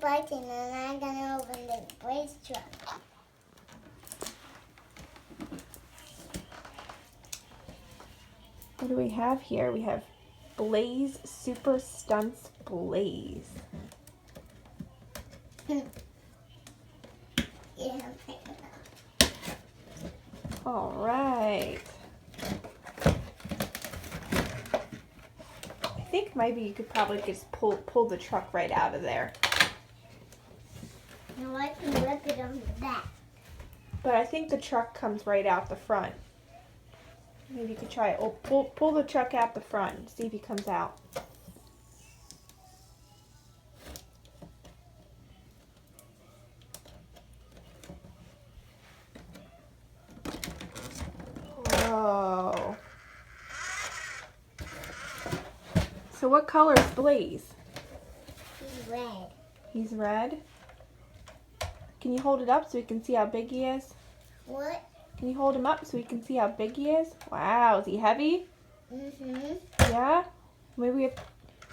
Brighton, and I'm gonna open the Blaze truck. What do we have here? We have Blaze Super Stunts Blaze. Yeah. All right. I think maybe you could probably just pull the truck right out of there. No, I can rip it on the back. But I think the truck comes right out the front. Maybe you could try it. Oh, pull the truck out the front and see if he comes out. Whoa. So what color is Blaze? He's red. He's red? Can you hold it up so we can see how big he is? What? Can you hold him up so we can see how big he is? Wow, is he heavy? Mm-hmm. Yeah? Maybe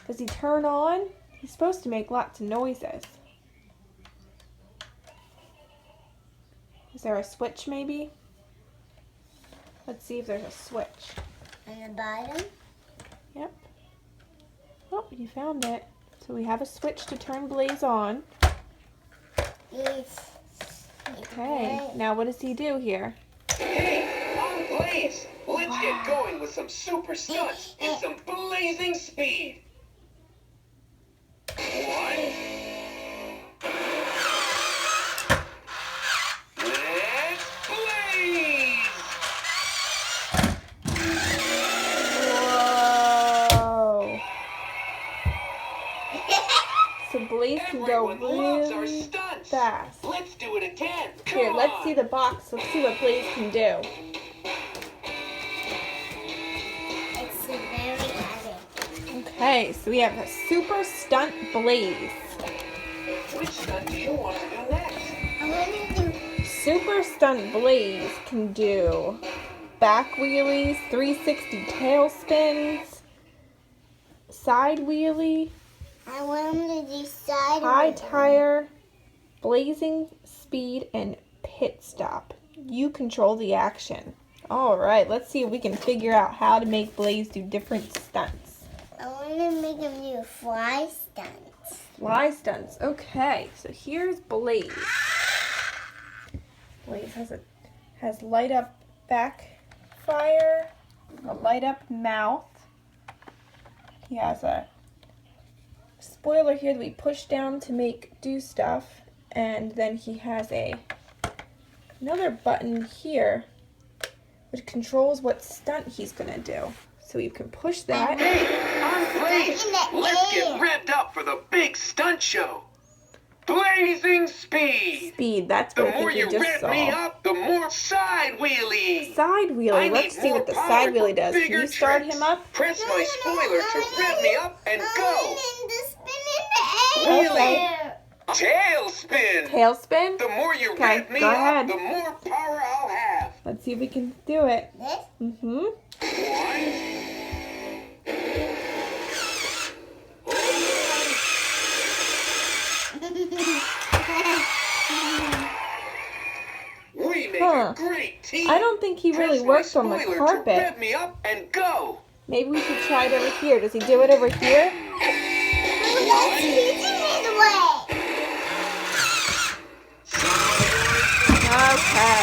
does he turn on? He's supposed to make lots of noises. Is there a switch maybe? Let's see if there's a switch. On the bottom? Yep. Oh, you found it. So we have a switch to turn Blaze on. It's Okay, red. now what does he do here? Hey, I'm Blaze. Let's get going with some super stunts and some blazing speed. One. Let's blaze! Whoa! So Blaze can go Everyone loves our really stunts. fast. Let's do it again. Come Here, let's on. see the box. Let's see what Blaze can do. It's very heavy. Okay, so we have a Super Stunt Blaze. Which stunt do you want to do next? I want to do. Super Stunt Blaze can do back wheelies, 360 tail spins, side wheelie, I want him to do side. high wheel. tire, blazing speed, and pit stop. You control the action. All right, let's see if we can figure out how to make Blaze do different stunts. I want to make him do fly stunts. Fly stunts. Okay, so here's Blaze. Blaze has light up backfire, a light up mouth. He has a spoiler here that we push down to do stuff, and then he has another button here which controls what stunt he's gonna do. So you can push that. Hey, I'm Blaze. in the Let's air. get revved up for the big stunt show. Blazing speed. Speed, that's The what I more think you we just rev saw. me up, the more side wheelie. Side I wheelie. need Let's see more what the power side for wheelie does. Can bigger you start tricks. him up? Press my spoiler to rev me up and I go. want him to spin in the air. Tailspin. Tailspin? The more you Okay, rev me go up, ahead. the more power I'll have. Let's see if we can do it. This? Mm-hmm. One. We make Huh. a great team. I don't think he really Press my works on the spoiler to carpet. rev me up and go. Maybe we should try it over here. Does he do it over here? That's teaching me the way. Okay.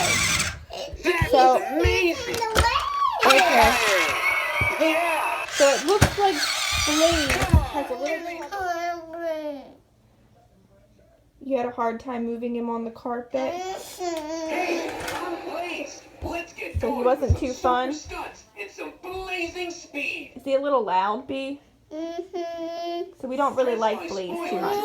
That's So- amazing. The way. Okay. Yeah. So it looks like Blaze Come on. has a little... You had a hard time moving him on the carpet. Hey, I'm Blaze. Let's get So he going wasn't with some too fun? super stunts and some blazing speed. Is he a little loud, B? Mm-hmm. So we don't really like Blaze too much.